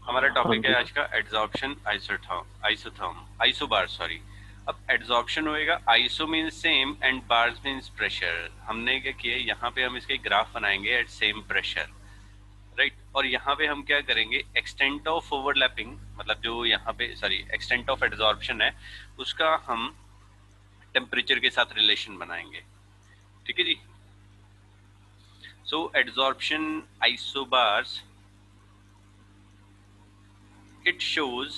हमारा हाँ टॉपिक है जी। आज का एड्सॉर्प्शन आइसोबार सॉरी। अब एड्सॉर्प्शन होएगा, iso means same and bars means pressure. हमने क्या किया, यहाँ पे हम इसके ग्राफ बनाएंगे एट सेम प्रेशर, राइट। और यहाँ पे हम क्या करेंगे, एक्सटेंट ऑफ ओवरलैपिंग, मतलब जो यहाँ पे सॉरी एक्सटेंट ऑफ एड्सॉर्प्शन है उसका हम टेम्परेचर के साथ रिलेशन बनाएंगे। ठीक है जी। So adsorption isobars, it shows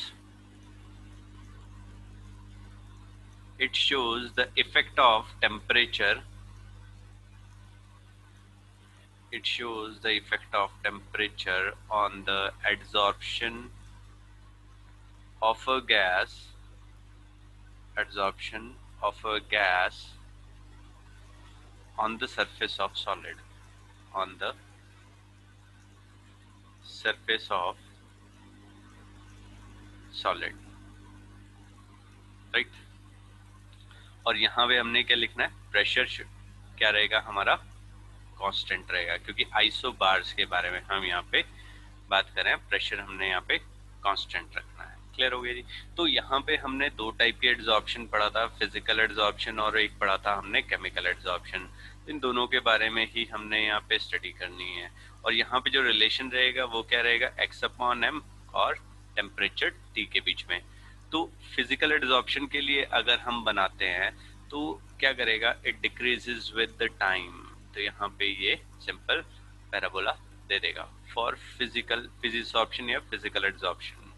it shows the effect of temperature. It shows the effect of temperature on the adsorption of a gas, adsorption of a gas on the surface of solid, on the surface of solid, right। और यहाँ पे हमने क्या लिखना है, pressure क्या रहेगा हमारा, कांस्टेंट रहेगा, क्योंकि आइसो बार्स के बारे में हम यहाँ पे बात करें, प्रेशर हमने यहाँ पे कांस्टेंट रखना है। क्लियर हो गया जी। तो यहाँ पे हमने दो टाइप के एड्सॉर्प्शन पढ़ा था, फिजिकल एड्सॉर्प्शन और एक पढ़ा था हमने केमिकल एड्सॉर्प्शन। इन दोनों के बारे में ही हमने यहाँ पे स्टडी करनी है। और यहाँ पे जो रिलेशन रहेगा वो क्या रहेगा, एक्स अपॉन एम और टेम्परेचर टी के बीच में। तो फिजिकल एड्सॉर्प्शन के लिए अगर हम बनाते हैं तो क्या करेगा, it decreases with the time. तो यहाँ पे ये सिंपल पैराबोला दे देगा फॉर फिजिकल फिजिसॉर्प्शन या फिजिकल एड्सॉर्प्शन।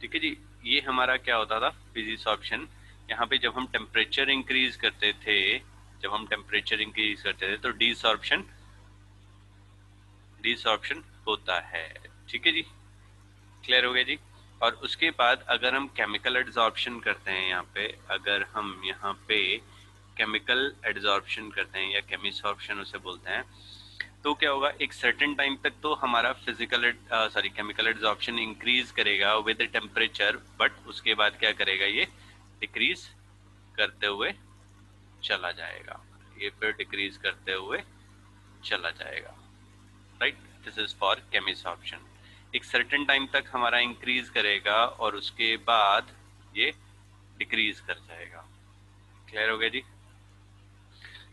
ठीक है जी। ये हमारा क्या होता था, फिजिसॉर्प्शन। यहाँ पे जब हम टेम्परेचर इंक्रीज करते थे, जब हम टेम्परेचर इंक्रीज करते थे तो डीसॉर्प्शन डीसॉर्प्शन होता है। ठीक है जी। क्लियर हो गया जी। और उसके बाद अगर हम केमिकल एड्सॉर्प्शन करते हैं, यहाँ पे अगर हम यहाँ पे केमिकल एड्सॉर्प्शन करते हैं या केमिसॉर्प्शन उसे बोलते हैं, तो क्या होगा, एक सर्टेन टाइम तक तो हमारा physical sorry chemical adsorption increase करेगा विद टेम्परेचर, बट उसके बाद क्या करेगा, ये डिक्रीज करते हुए चला जाएगा, ये फिर डिक्रीज करते हुए चला जाएगा, right. This is for chemisorption. एक सर्टेन टाइम तक हमारा इंक्रीज करेगा और उसके बाद ये डिक्रीज कर जाएगा। क्लियर हो गया जी।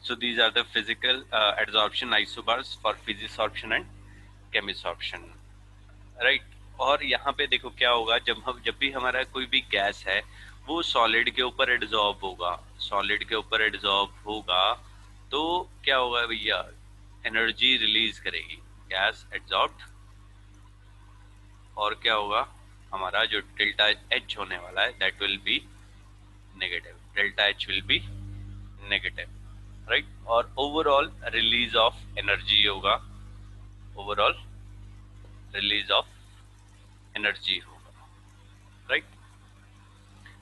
So these are the physical adsorption isobars for physisorption and chemisorption, right। और यहाँ पे देखो क्या होगा, जब भी हमारा कोई भी गैस है वो सॉलिड के ऊपर एड्सॉर्ब होगा, सॉलिड के ऊपर एड्सॉर्ब होगा तो क्या होगा भैया, एनर्जी रिलीज करेगी गैस एड्सॉर्ब्ड। और क्या होगा, हमारा जो डेल्टा एच होने वाला है that will be negative, delta H will be negative, right. और ओवरऑल रिलीज ऑफ एनर्जी होगा, ओवरऑल रिलीज ऑफ एनर्जी होगा, राइट।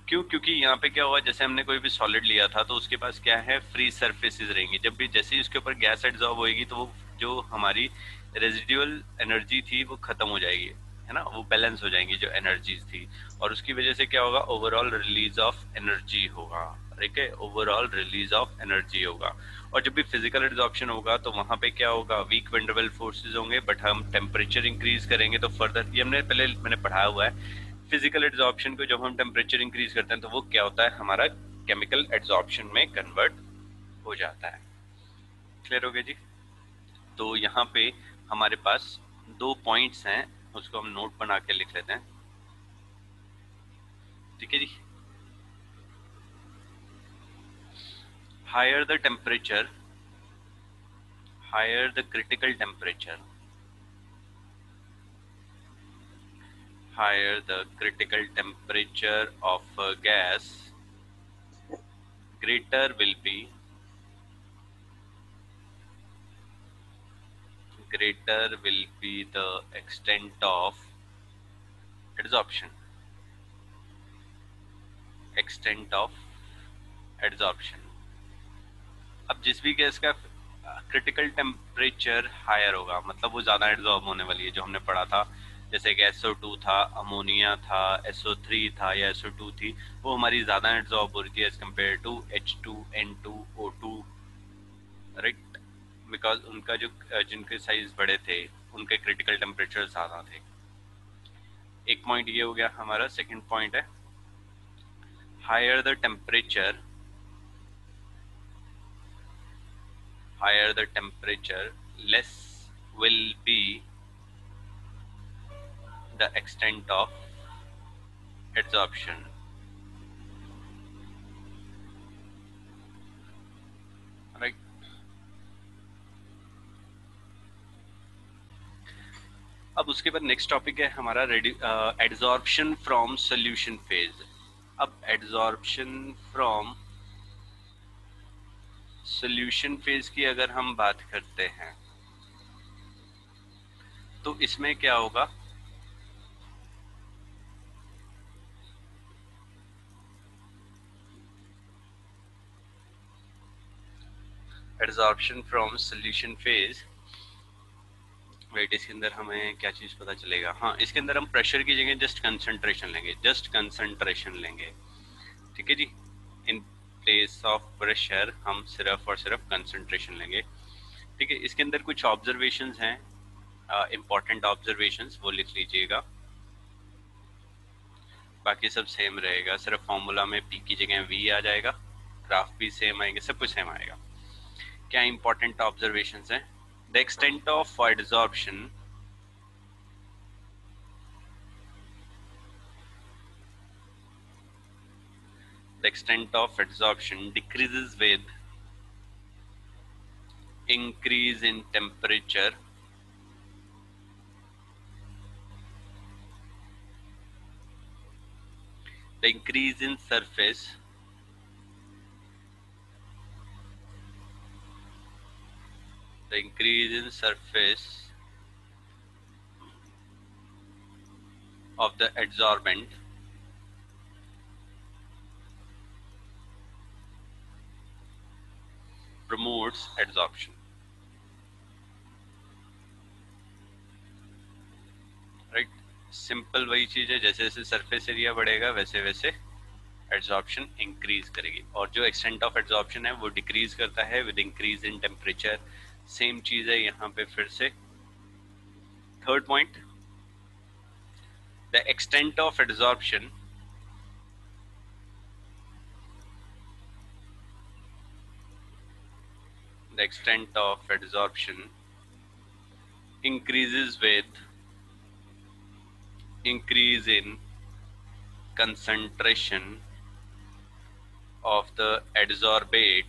क्यों, क्योंकि यहाँ पे क्या हुआ, जैसे हमने कोई भी सॉलिड लिया था तो उसके पास क्या है, फ्री सरफेसेस रहेंगी। जब भी जैसे ही उसके ऊपर गैस एड्सॉर्ब होगी तो वो जो हमारी रेजिडुअल एनर्जी थी वो खत्म हो जाएगी, है ना, वो बैलेंस हो जाएंगी जो एनर्जीज थी। और उसकी वजह से क्या होगा, ओवरऑल रिलीज ऑफ एनर्जी होगा, ठीक है, ओवरऑल रिलीज ऑफ एनर्जी होगा। और जब भी फिजिकल एड्सॉर्प्शन होगा तो वहां पे क्या होगा, वीक वंडरवेल फोर्सेस होंगे, बट हम टेम्परेचर इंक्रीज करेंगे तो फर्दर, ये हमने पहले मैंने पढ़ाया हुआ है, फिजिकल एड्सॉर्प्शन को जब हम टेम्परेचर इंक्रीज करते हैं तो वो क्या होता है, हमारा केमिकल एड्सॉर्प्शन में कन्वर्ट हो जाता है। क्लियर हो गया जी। तो यहाँ पे हमारे पास दो पॉइंट्स हैं, उसको हम नोट बना के लिख लेते हैं। ठीक है जी। Higher the temperature, higher the critical temperature, higher the critical temperature of a gas, greater will be the extent of adsorption, extent of adsorption। अब जिस भी गैस का क्रिटिकल टेम्परेचर हायर होगा मतलब वो ज्यादा एड्सॉर्ब होने वाली है, जो हमने पढ़ा था, जैसे कि SO2 था, अमोनिया था, SO3 था या SO2 थी, वो हमारी ज्यादा एड्सॉर्ब हो रही थी as compare to H2N2O2, right. Because उनका जो जिनके साइज बड़े थे उनके क्रिटिकल टेम्परेचर ज़्यादा थे। एक पॉइंट ये हो गया हमारा। सेकंड पॉइंट है higher the temperature less will be the extent of adsorption, right? अब उसके बाद नेक्स्ट टॉपिक है हमारा एड्सॉर्प्शन फ्रॉम सोल्यूशन फेज। अब एड्सॉर्प्शन फ्रॉम सोल्यूशन फेज की अगर हम बात करते हैं तो इसमें क्या होगा, adsorption from solution phase. Wait, इसके अंदर हमें क्या चीज पता चलेगा? हाँ, इसके अंदर हम प्रेशर की जगह जस्ट कंसंट्रेशन लेंगे, ठीक है जी। इन प्लेस ऑफ प्रेशर हम सिर्फ और सिर्फ कंसंट्रेशन लेंगे, ठीक है। इसके अंदर कुछ ऑब्जर्वेशंस हैं, इंपॉर्टेंट ऑब्जर्वेशंस, वो लिख लीजिएगा। बाकी सब सेम रहेगा, सिर्फ फॉर्मूला में पी की जगह वी आ जाएगा, ग्राफ भी सेम आएंगे, सब कुछ सेम आएगा। क्या इंपॉर्टेंट ऑब्जर्वेशंस हैं? The extent of adsorption decreases with increase in temperature, the increase in surface of the adsorbent promotes adsorption, right. Simple वही चीज है, जैसे जैसे सरफेस एरिया बढ़ेगा वैसे वैसे एड्सॉर्प्शन इंक्रीज करेगी, और जो एक्सटेंट ऑफ एड्सॉर्प्शन है वो डिक्रीज करता है with increase in temperature. Same चीज है यहाँ पे फिर से। Third point, the extent of adsorption increases with increase in concentration of the adsorbate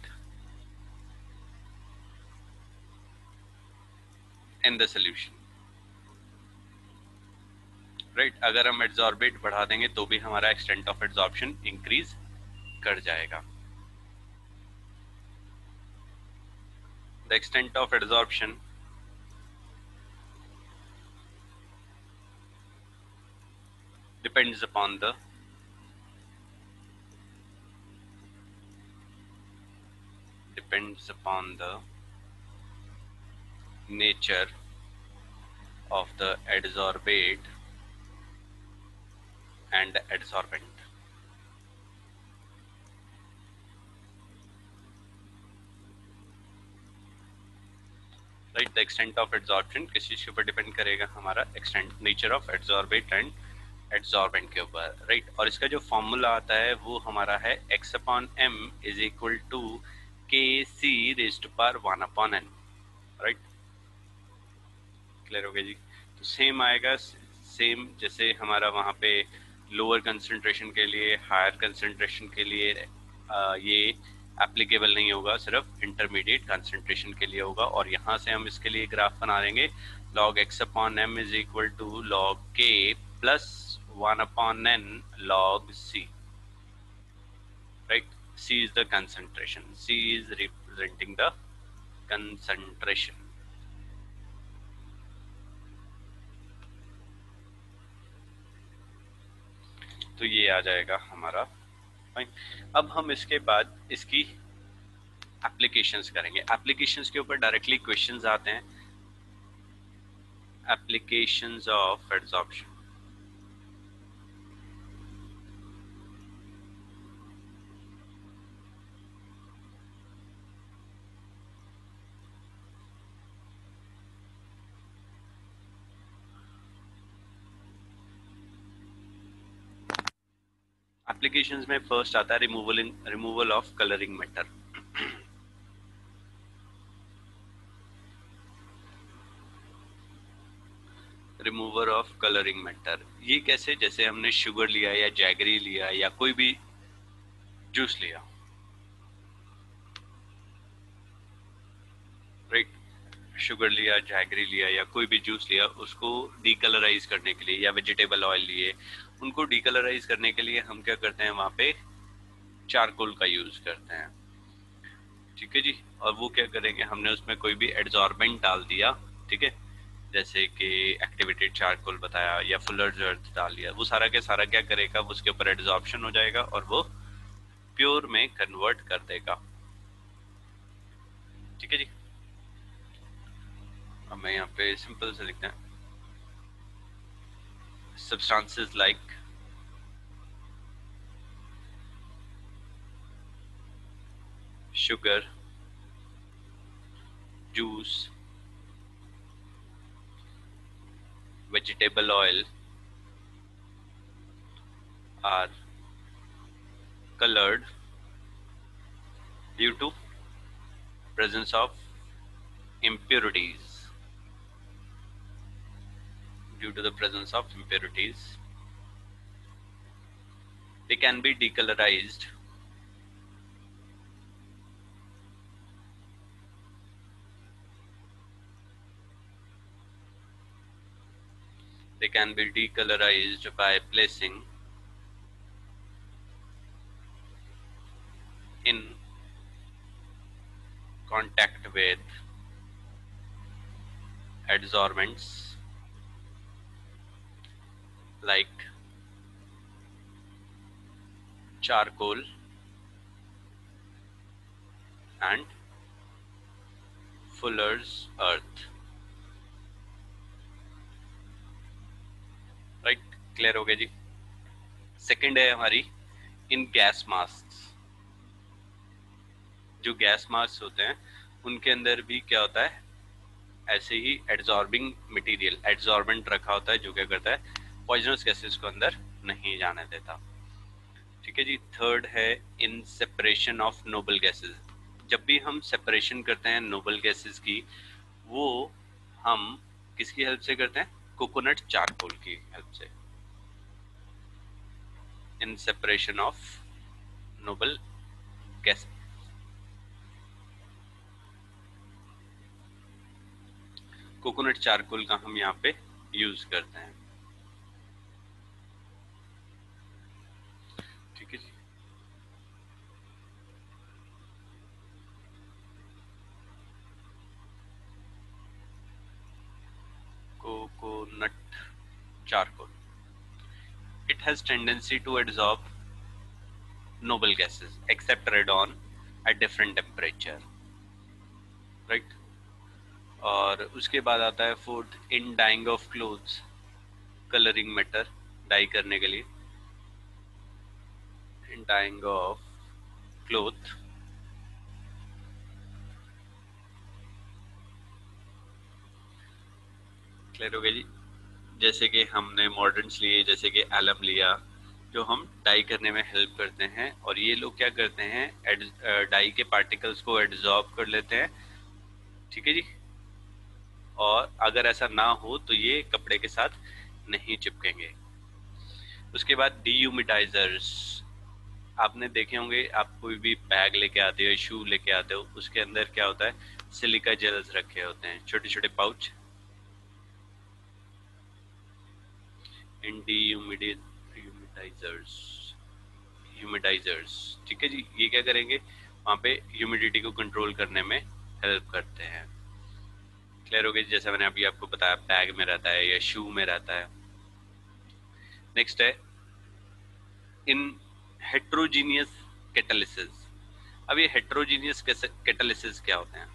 in the solution, right. अगर हम एड्सॉर्बेट बढ़ा देंगे तो भी हमारा एक्सटेंट ऑफ एड्सॉर्प्शन इंक्रीज कर जाएगा। The extent of adsorption depends upon the nature of the adsorbate and adsorbent, right. The extent of adsorption किस चीज के ऊपर डिपेंड करेगा? हमारा extent, nature of adsorbate and adsorbent के ऊपर, राइट। और इसका जो फॉर्मूला आता है वो हमारा है x/m is equal to Kc⁻1/n, right. Clear हो गया जी? तो सेम आएगा, सेम जैसे हमारा वहाँ पे लोअर कंसंट्रेशन के लिए, हायर कंसंट्रेशन के लिए ये एप्लीकेबल नहीं होगा, सिर्फ इंटरमीडिएट कंसंट्रेशन के लिए होगा। और यहाँ से हम इसके लिए ग्राफ बना देंगे, log x/m is equal to log k plus 1/n log c, right? C is the concentration. C is representing the concentration. तो ये आ जाएगा हमारा। फाइन। अब हम इसके बाद इसकी एप्लीकेशंस करेंगे। एप्लीकेशंस के ऊपर डायरेक्टली क्वेश्चंस आते हैं। एप्लीकेशंस ऑफ एड्सॉर्प्शन, एप्लीकेशंस में फर्स्ट आता है removal of colouring matter. Remover of colouring matter, ये कैसे? जैसे हमने शुगर लिया या जैगरी लिया या कोई भी जूस लिया, राइट, शुगर लिया, जैगरी लिया या कोई भी जूस लिया, उसको डीकलराइज करने के लिए, या वेजिटेबल ऑयल लिए, उनको डीकलराइज करने के लिए हम क्या करते हैं, वहां पे चारकोल का यूज करते हैं। ठीक है जी। और वो क्या करेंगे, हमने उसमें कोई भी एड्सॉर्बेंट डाल दिया, ठीक है, जैसे कि एक्टिवेटेड चारकोल बताया या फुलर्स अर्थ डाल दिया, वो सारा के सारा क्या करेगा, उसके ऊपर एड्सॉर्प्शन हो जाएगा और वो प्योर में कन्वर्ट कर देगा। ठीक है जी। अब मैं यहाँ पे सिंपल से लिखते हैं, substances like sugar, juice, vegetable oil are colored due to presence of impurities. Due to the presence of impurities, they can be decolorized by placing in contact with adsorbents like charcoal and fuller's earth। Right, clear हो गया जी। Second है हमारी इन gas mask. जो gas mask होते हैं उनके अंदर भी क्या होता है, ऐसे ही एड्सॉर्बिंग मटेरियल, एड्सॉर्बेंट रखा होता है जो क्या करता है, पॉइजनस गैसेस को अंदर नहीं जाने देता। ठीक है जी। थर्ड है इन सेपरेशन ऑफ नोबल गैसेस। जब भी हम सेपरेशन करते हैं नोबल गैसेस की, वो हम किसकी हेल्प से करते हैं, कोकोनट चारकोल की हेल्प से। In separation of noble gases, coconut charcoal का हम यहाँ पे यूज करते हैं। ठीक है जी। Coconut charcoal, it has tendency to absorb noble gases except radon at different temperature, right? और उसके बाद आता है fourth, in dyeing of clothes, colouring matter dye करने के लिए, in dyeing of cloth clear हो गया जी। जैसे कि हमने मॉडर्न्स लिए, जैसे कि एलम लिया, जो हम डाई करने में हेल्प करते हैं, और ये लोग क्या करते हैं, डाई के पार्टिकल्स को एड्सॉर्ब कर लेते हैं। ठीक है जी। और अगर ऐसा ना हो तो ये कपड़े के साथ नहीं चिपकेंगे। उसके बाद डीह्यूमिडाइजर्स, आपने देखे होंगे, आप कोई भी बैग लेके आते हो, शू लेके आते हो, उसके अंदर क्या होता है, सिलिका जेल्स रखे होते हैं, छोटे छोटे पाउच। इन डीह्यूमिडाइजर्स, ह्यूमिडाइजर्स, ठीक है जी, ये क्या करेंगे, वहाँ पे ह्यूमिडिटी को कंट्रोल करने में हेल्प करते हैं। क्लियर हो गया, जैसा मैंने अभी आपको बताया, बैग में रहता है या शू में रहता है। नेक्स्ट है इन हेट्रोजीनियस कैटालिसिस। अब ये हेट्रोजीनियस कैटालिसिस क्या होते हैं?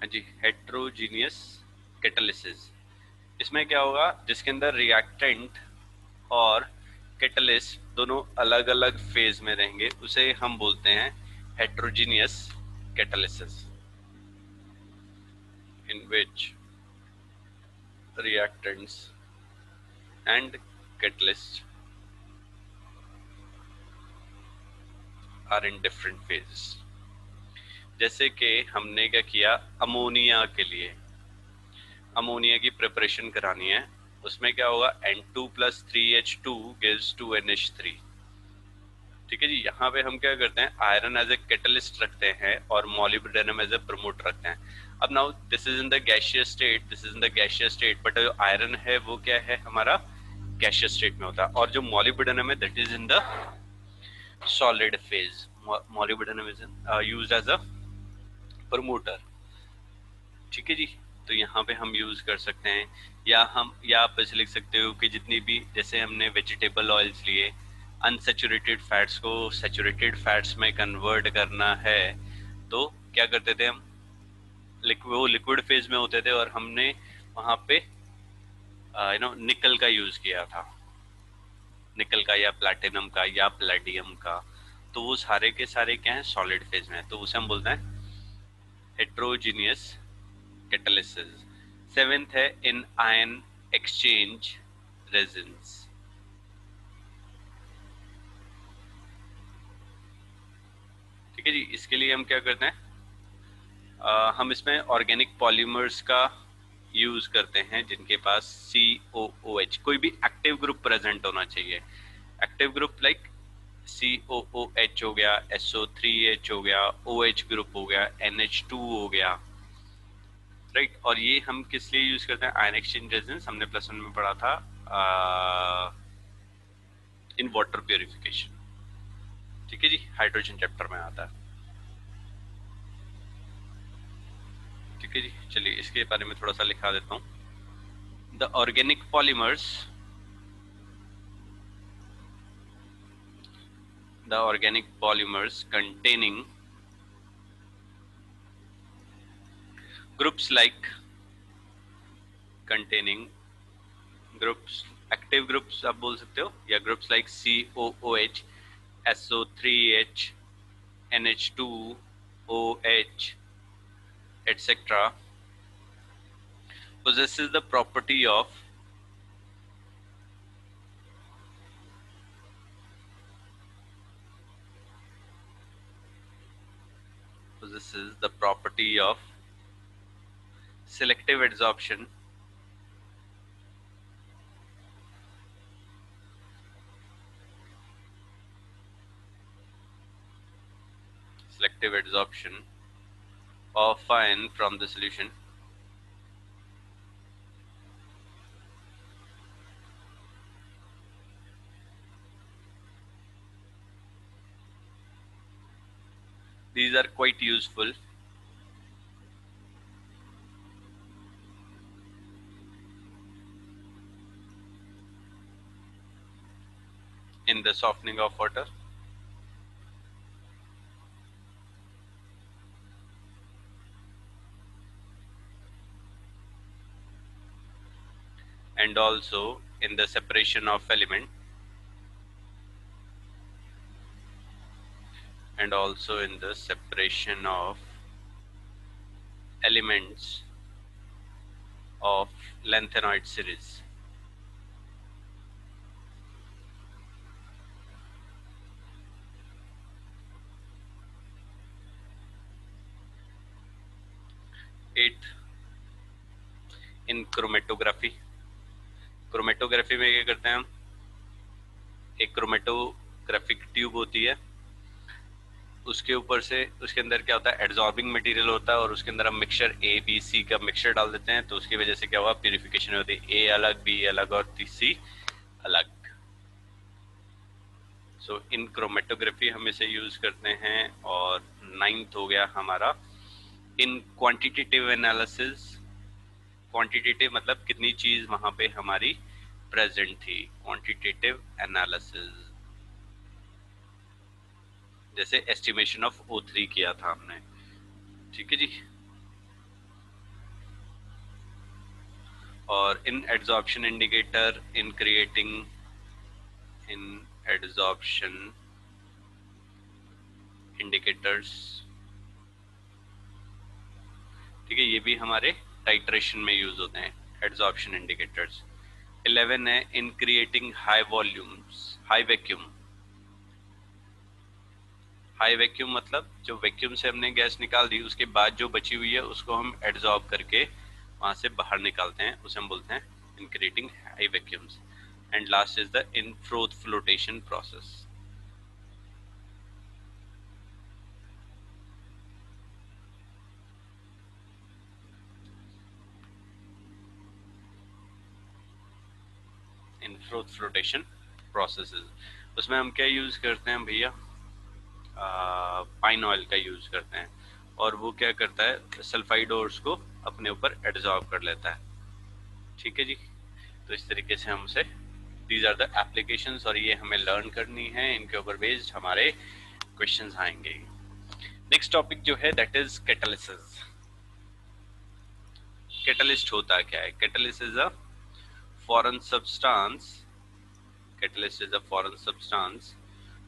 हाँ जी, हेट्रोजीनियस कैटालिसिस, इसमें क्या होगा, जिसके अंदर रिएक्टेंट और कैटलिस्ट दोनों अलग अलग फेज में रहेंगे, उसे हम बोलते हैं heterogeneous catalysis. in which reactants and catalysts are in different phases. जैसे कि हमने क्या किया, अमोनिया के लिए अमोनिया की प्रिपरेशन करानी है, उसमें क्या होगा, N2 + 3H2 gives 2NH3। ठीक है जी। यहाँ पे हम क्या करते हैं, आयरन एज ए कैटलिस्ट रखते हैं और मॉलिब्डेनम एज ए प्रमोटर रखते हैं। अब now this is in the gaseous state, this is in the gaseous state, but जो आयरन है वो क्या है हमारा, गैसियस स्टेट में होता है, और जो मॉलिब्डेनम है that is in the solid phase. Molybdenum is used as a promoter. ठीक है जी। तो यहाँ पे हम यूज कर सकते हैं, या आप ऐसे लिख सकते हो कि जितनी भी, जैसे हमने वेजिटेबल ऑयल्स लिए, अनसेचुरेटेड फैट्स को सेचुरेटेड फैट्स में कन्वर्ट करना है, तो क्या करते थे हम, वो लिक्विड फेज में होते थे और हमने वहां पे निकल का यूज किया था, निकल का या प्लैटिनम का या प्लेडियम का, तो वो सारे के सारे क्या है, सॉलिड फेज में है, तो उसे हम बोलते हैं हेट्रोजीनियस कैटालिसिस। सेवेंथ है इन आयन एक्सचेंज रेजिन्स। ठीक है जी। इसके लिए हम क्या करते हैं, हम इसमें ऑर्गेनिक पॉलीमर्स का यूज करते हैं जिनके पास COOH, कोई भी एक्टिव ग्रुप प्रेजेंट होना चाहिए। एक्टिव ग्रुप लाइक COOH हो गया, SO3H हो गया, OH ग्रुप हो गया, NH2 हो गया, राइट। और ये हम किस लिए यूज करते हैं, आयन एक्सचेंज रेजिन्स हमने +1 में पढ़ा था इन वाटर प्योरिफिकेशन। ठीक है जी, हाइड्रोजन चैप्टर में आता है। ठीक है जी। चलिए इसके बारे में थोड़ा सा लिखा देता हूँ। The organic polymers, the organic polymers containing groups like containing groups, active groups आप बोल सकते हो, या groups like COOH, SO3H, NH2OH, etc. possesses the property of selective adsorption, of ion from the solution these are quite useful in the softening of water and also in the separation of element and also in the separation of elements of lanthanoid series. Eighth, in chromatography. Chromatography में क्या करते हैं हम, एक chromatographic tube होती है, उसके ऊपर से उसके अंदर क्या होता है, एड्सॉर्बिंग मटेरियल होता है, और उसके अंदर हम मिक्सचर ABC का मिक्सचर डाल देते हैं, तो उसकी वजह से क्या हुआ, प्यूरिफिकेशन होती है, A अलग, B अलग और C अलग। सो इन क्रोमेटोग्राफी हम इसे यूज करते हैं। और 9th हो गया हमारा इन क्वांटिटेटिव एनालिसिस। क्वांटिटेटिव मतलब कितनी चीज वहां पे हमारी प्रेजेंट थी, क्वांटिटेटिव एनालिसिस, जैसे एस्टिमेशन ऑफ O3 किया था हमने। ठीक है जी। और in adsorption indicator in creating in adsorption indicators, ठीक है, ये भी हमारे टाइट्रेशन में यूज होते हैं एड्सॉर्प्शन इंडिकेटर्स। 11 है in creating high volumes, high vacuum. High vacuum मतलब जो वैक्यूम से हमने गैस निकाल दी उसके बाद जो बची हुई है उसको हम एड्सॉर्ब करके वहां से बाहर निकालते हैं, उसे हम बोलते हैं in creating high vacuums. And last is the in froth flotation process. In froth flotation processes, उसमें हम क्या यूज करते हैं भैया, पाइन ऑयल का यूज करते हैं, और वो क्या करता है सल्फाइड ओर्स को अपने ऊपर एब्जॉर्ब कर लेता है। ठीक है जी, तो इस तरीके से हमसे दीज आर द एप्लीकेशंस, और ये हमें लर्न करनी है, इनके ऊपर बेस्ड हमारे क्वेश्चंस आएंगे। नेक्स्ट टॉपिक जो है दैट इज कैटालिसिस। कैटलिस्ट होता क्या है? Catalyst is a foreign substance, catalyst is a foreign substance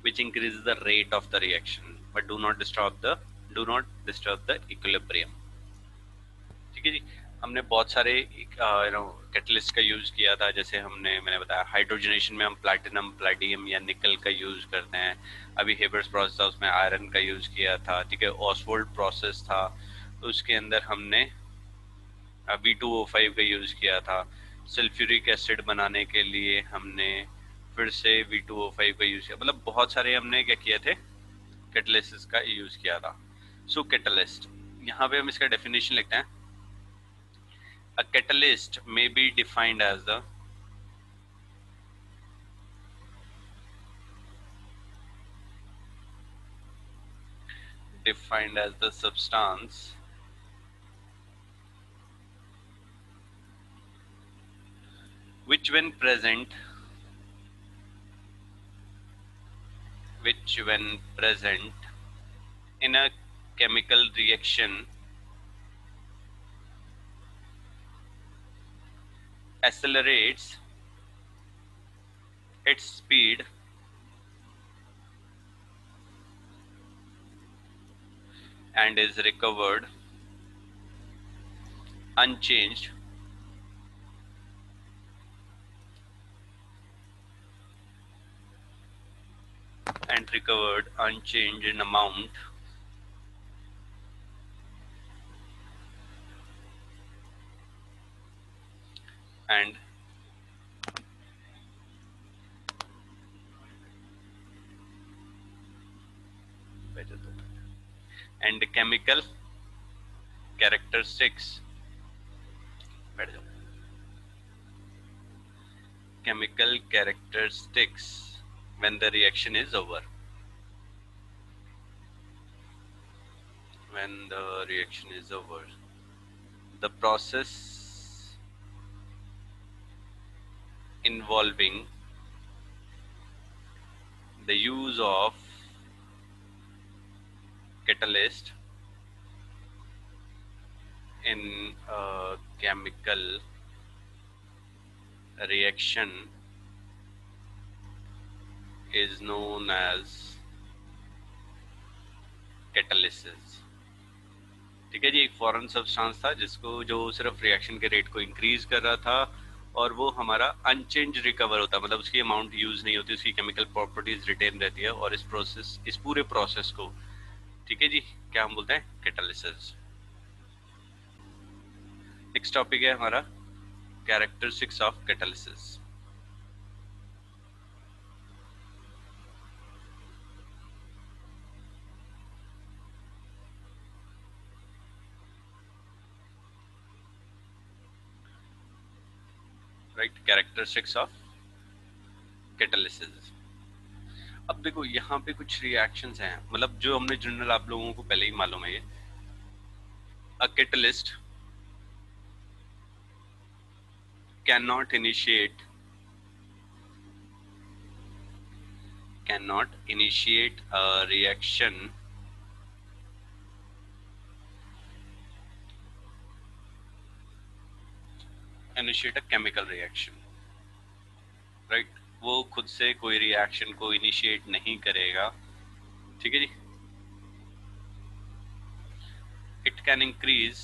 which increases the rate of the reaction but do not disturb the equilibrium। ठीक है जी, हमने बहुत सारे कैटलिस्ट का यूज किया था, जैसे मैंने बताया हाइड्रोजनेशन में हम प्लैटिनम, प्लेडियम या निकल का यूज करते हैं। अभी हेबर्स प्रोसेस था उसमें आयरन का यूज किया था। ठीक है, ऑसवोल्ड प्रोसेस था तो उसके अंदर हमने V2O5 का यूज किया था। सल्फ्यूरिक एसिड बनाने के लिए हमने फिर से V2O5 का यूज किया। मतलब बहुत सारे हमने क्या किए थे, कैटलिस्ट का यूज किया था। सो कैटलिस्ट, यहाँ पे हम इसका डेफिनेशन लिखते हैं। A catalyst may be defined as the substance which when present in a chemical reaction accelerates its speed and is recovered unchanged in amount and chemical characteristics when the reaction is over. When the reaction is over, the process involving the use of catalyst in a chemical reaction is known as catalysis। ठीक है जी, एक foreign substance था जिसको जो सिर्फ reaction के rate को increase कर रहा था और वो हमारा अनचेंज रिकवर होता, मतलब उसकी अमाउंट यूज नहीं होती, उसकी केमिकल प्रॉपर्टीज रिटेन रहती है, और इस पूरे प्रोसेस को, ठीक है जी, क्या हम बोलते हैं, कैटालिसिस। नेक्स्ट टॉपिक है हमारा characteristics of catalysis. Right, characteristics of catalysis. अब देखो यहाँ पे कुछ रिएक्शंस हैं, मतलब जो हमने जनरल आप लोगों को पहले ही मालूम है। ये a catalyst cannot initiate a reaction initiate a chemical reaction, right, वो खुद से कोई रिएक्शन को इनिशिएट नहीं करेगा। ठीक है जी, it can increase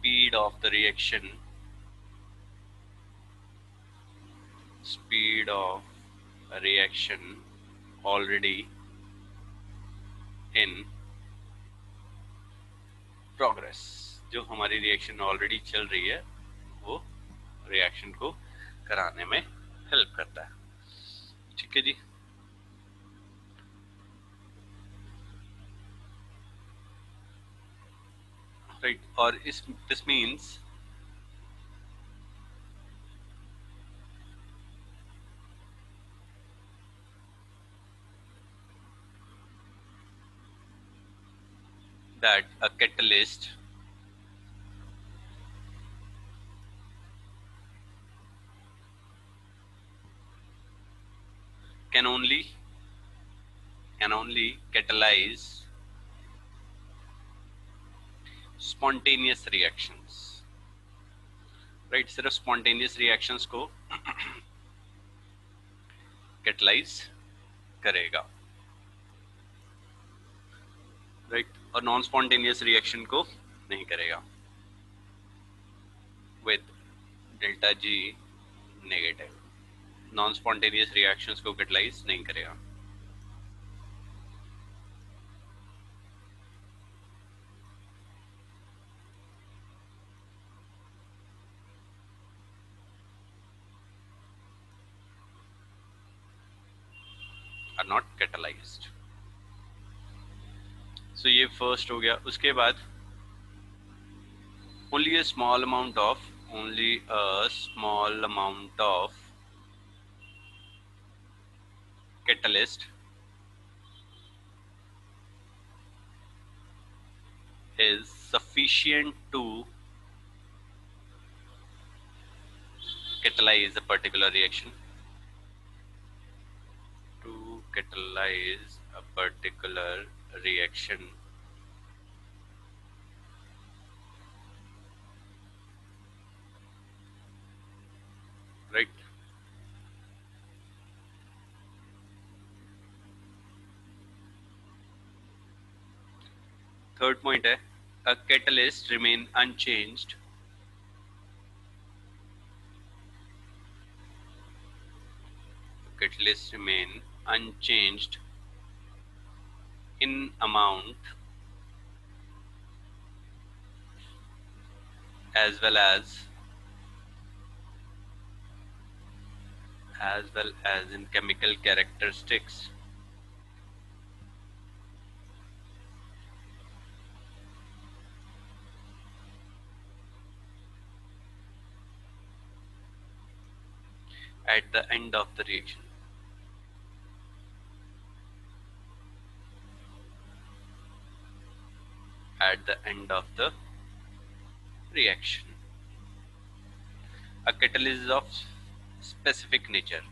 speed of the reaction, speed of a reaction already in progress, जो हमारी रिएक्शन ऑलरेडी चल रही है वो रिएक्शन को कराने में हेल्प करता है। ठीक है जी। राइट, और इस this means that a catalyst can only catalyze spontaneous reactions, right, सिर्फ स्पॉन्टेनियस रिएक्शंस को कैटलाइज करेगा, राइट, और नॉन स्पॉन्टेनियस रिएक्शन को नहीं करेगा with delta G negative, non spontaneous reactions को कैटलाइज नहीं करेगा। Are not catalysed. सो ये फर्स्ट हो गया। उसके बाद only a small amount of catalyst is sufficient to catalyze a particular reaction, right? Third point है a catalyst remain unchanged in amount as well as in chemical characteristics, at the end of the reaction. At the end of the reaction, a catalyst is of specific nature.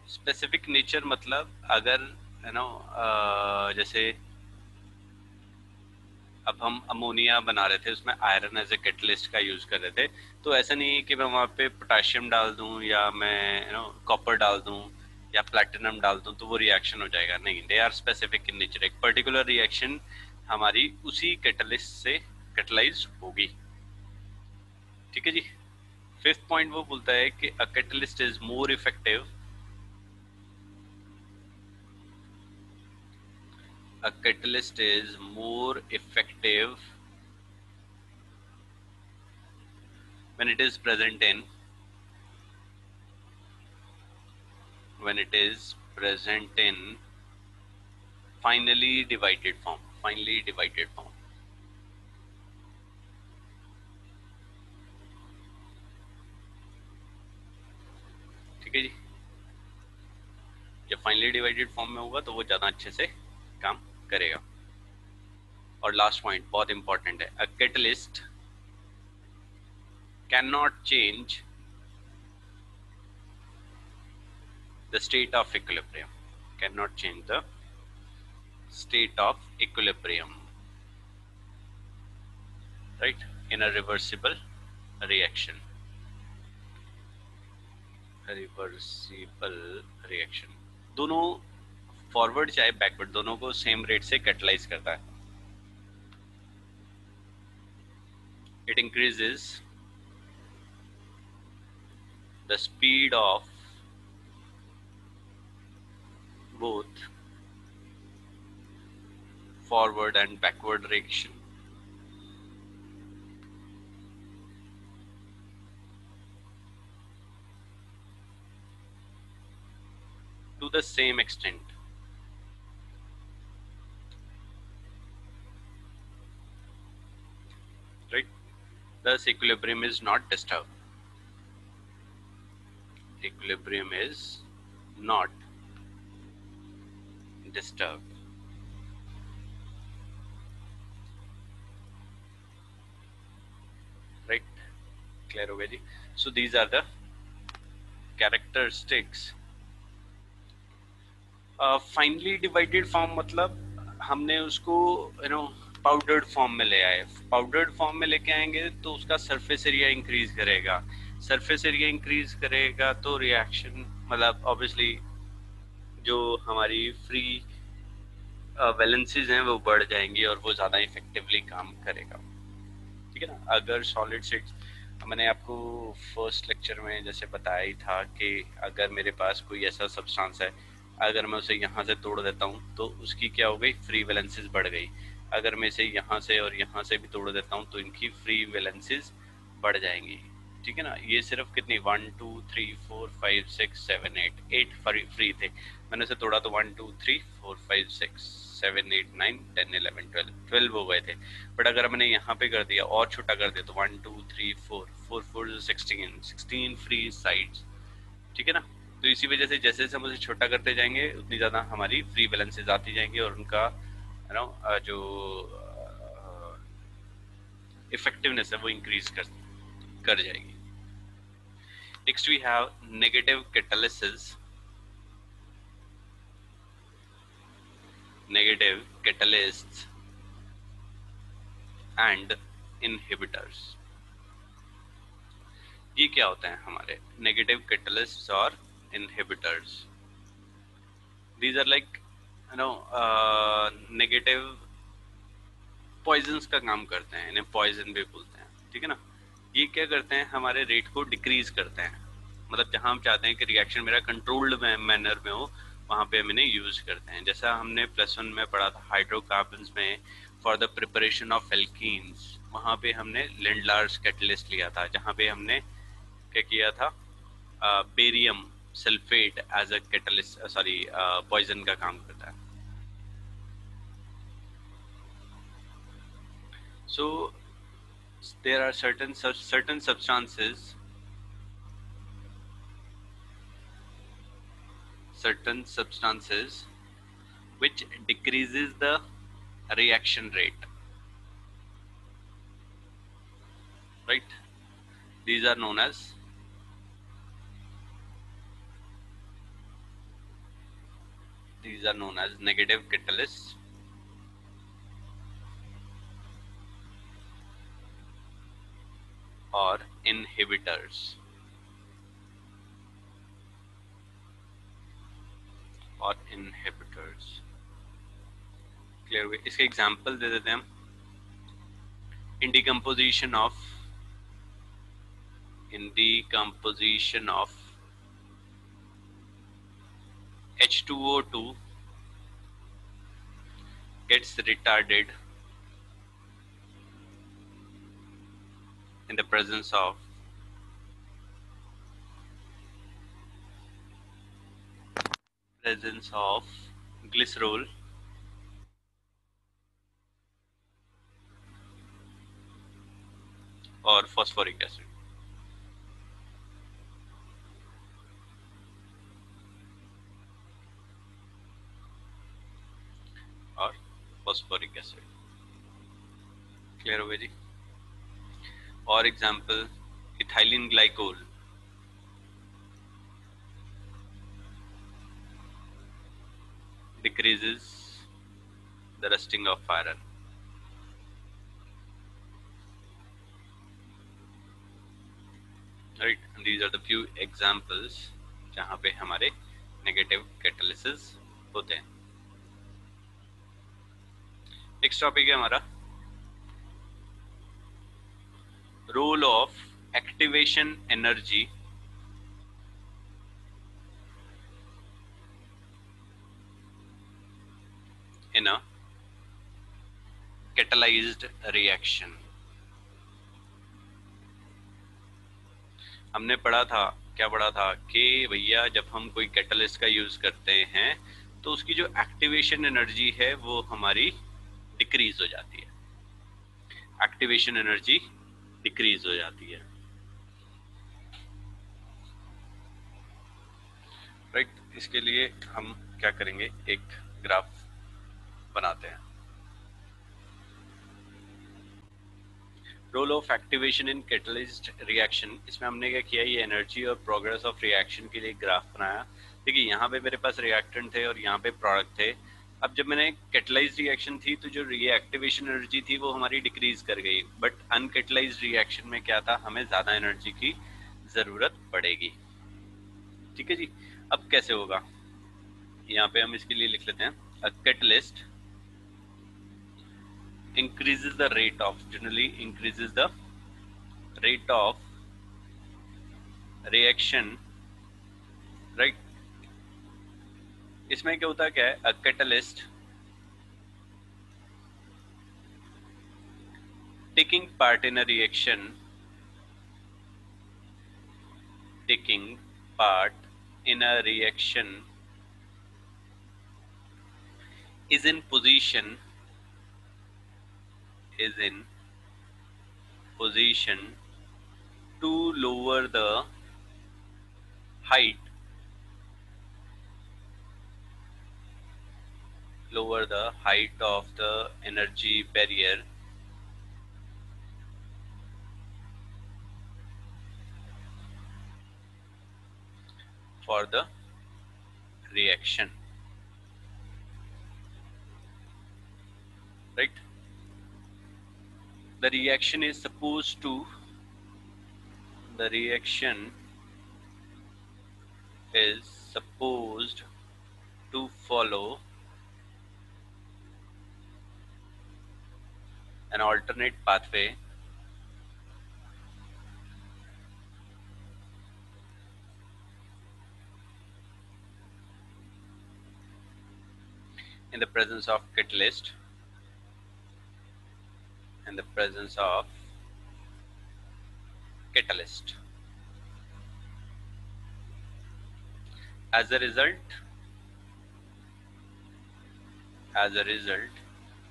Specific nature मतलब अगर है ना जैसे अब हम ammonia बना रहे थे, उसमें आयरन एज ए कैटलिस्ट का यूज कर रहे थे, तो ऐसा नहीं है कि मैं वहाँ पे पोटेशियम डाल दूं या मैं कॉपर डाल दूं या प्लैटिनम डाल दूं तो वो रिएक्शन हो जाएगा। नहीं, they are specific in nature. एक पर्टिकुलर रिएक्शन हमारी उसी कैटलिस्ट से कैटलाइज होगी। ठीक है जी। फिफ्थ पॉइंट वो बोलता है कि a catalyst is more effective, a catalyst is more effective when it is present in finely divided form, ठीक है जी। जब फाइनली डिवाइडेड फॉर्म में होगा तो वो ज्यादा अच्छे से काम करेगा। और लास्ट पॉइंट बहुत इंपॉर्टेंट है, a catalyst can not change the state of equilibrium, right, in a reversible reaction. दोनों फॉरवर्ड चाहे बैकवर्ड दोनों को सेम रेट से कैटलाइज करता है। It increases the speed of both forward and backward reaction to the same extent. Right? Thus, equilibrium is not disturbed. Equilibrium is not disturbed. Right? Clear हो गया जी? So these are the characteristics. Finally divided form मतलब हमने उसको powdered form में ले आए. Powdered form में लेके आएंगे तो उसका सरफेस एरिया इंक्रीज करेगा. सरफेस एरिया इंक्रीज करेगा तो रिएक्शन मतलब ऑब्वियसली जो हमारी फ्री वैलेंसीज हैं वो बढ़ जाएंगी और वो ज़्यादा इफेक्टिवली काम करेगा. ठीक है ना. अगर सॉलिड स्टेट मैंने आपको फर्स्ट लेक्चर में जैसे बताया ही था कि अगर मेरे पास कोई ऐसा सब्सटेंस है, अगर मैं उसे यहाँ से तोड़ देता हूँ तो उसकी क्या हो गई, फ्री वैलेंसीज बढ़ गई. अगर मैं इसे यहाँ से और यहाँ से भी तोड़ देता हूँ तो इनकी फ्री वैलेंसीज बढ़ जाएंगी. ठीक है ना. ये सिर्फ कितनी 1 2 3 4 5 6 7 8 फ्री थे. मैंने उसे तोड़ा तो 1 2 3 4 5 6 7 8 9 10 11 12 हो गए थे. बट अगर मैंने यहाँ पे कर दिया और छोटा कर दिया तो 1 2 3 4 4 4 16 फ्री साइड्स. ठीक है ना. तो इसी वजह से जैसे जैसे हम उसे छोटा करते जाएंगे उतनी ज़्यादा हमारी फ्री बैलेंसेज आती जाएंगी और उनका जो इफेक्टिवनेस है वो इंक्रीज कर जाएगी. Next we have negative catalysis. Negative catalysts and inhibitors. ये क्या होते हैं हमारे नेगेटिव कैटलिस्ट्स और inhibitors? These are like negative poisons का काम करते हैं. इन्हें पॉइजन भी बोलते हैं. ठीक है ना. ये क्या करते हैं, हमारे रेट को डिक्रीज करते हैं. मतलब जहां हम चाहते हैं कि रिएक्शन मेरा कंट्रोल्ड मैनर में हो वहां पे हम इन्हें यूज करते हैं. जैसा हमने +1 में पढ़ा था हाइड्रोकार्बन्स में for the preparation of alkenes, वहां पे हमने लेंडलार्स कैटलिस्ट लिया था जहां पे हमने क्या किया था, barium sulphate as a catalyst poison का काम करता है. So there are certain substances which decreases the reaction rate. Right? These are known as negative catalysts or inhibitors. Clear हुए? इसके एग्जांपल दे देते हैं हम. in decomposition of H2O2 gets retarded in the presence of glycerol or phosphoric acid. और phosphoric acid. Clear हो गया जी? और example ethylene glycol decreases the rusting of iron. Right? And these are the few examples जहाँ पे हमारे negative catalysis होते हैं. Next topic है हमारा role of activation energy in a catalyzed reaction. हमने पढ़ा था, क्या पढ़ा था कि भैया जब हम कोई कैटलिस्ट का यूज करते हैं तो उसकी जो एक्टिवेशन एनर्जी है वो हमारी डिक्रीज हो जाती है, एक्टिवेशन एनर्जी डिक्रीज हो जाती है, राइट। इसके लिए हम क्या करेंगे, एक ग्राफ बनाते हैं। Role of activation in catalyst reaction, इसमें हमने क्या किया, ये एनर्जी और प्रोग्रेस ऑफ रिएक्शन के लिए ग्राफ बनाया। देखिए यहाँ पे मेरे पास रिएक्टेंट थे और यहाँ पे प्रोडक्ट थे। अब जब मैंने कैटलाइज्ड रिएक्शन थी तो जो रिएक्टिवेशन एनर्जी थी वो हमारी डिक्रीज कर गई, बट अनकैटलाइज्ड रिएक्शन में क्या था, हमें ज्यादा एनर्जी की जरूरत पड़ेगी। ठीक है जी। अब कैसे होगा, यहाँ पे हम इसके लिए लिख लेते हैं, a catalyst increases the rate of, generally increases the rate of reaction, right। इसमें क्या होता, क्या है, a catalyst taking part in a reaction, taking part in a reaction is in position, is in position to lower the height, lower the height of the energy barrier for the reaction, right। The reaction is supposed to, the reaction is supposed to follow an alternate pathway in the presence of catalyst, in the presence of catalyst. As a result,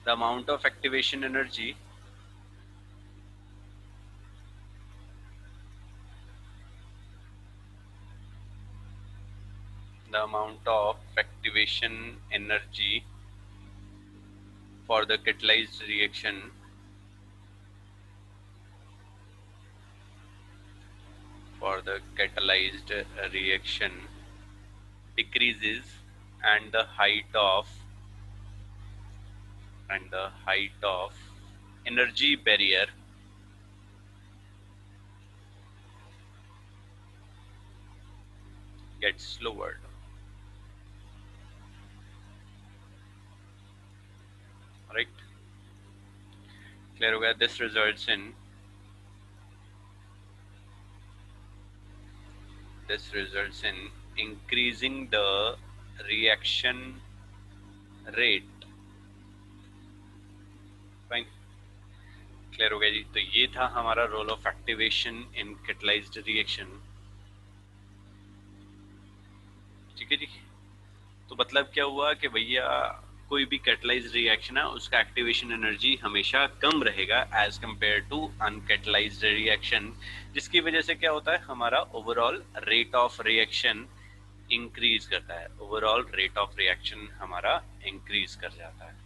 the amount of activation energy for the catalyzed reaction decreases, and the height of energy barrier gets lowered, right। Clear हो गया। This results in increasing the reaction rate, fine. Clear हो गया जी। तो ये था हमारा role of activation in catalysed reaction. ठीक है जी। तो मतलब क्या हुआ कि भैया कोई भी कैटलाइज्ड रिएक्शन है उसका एक्टिवेशन एनर्जी हमेशा कम रहेगा as compare to uncatalysed reaction, जिसकी वजह से क्या होता है, हमारा overall rate of reaction increase करता है, ओवरऑल रेट ऑफ रिएक्शन हमारा इंक्रीज कर जाता है।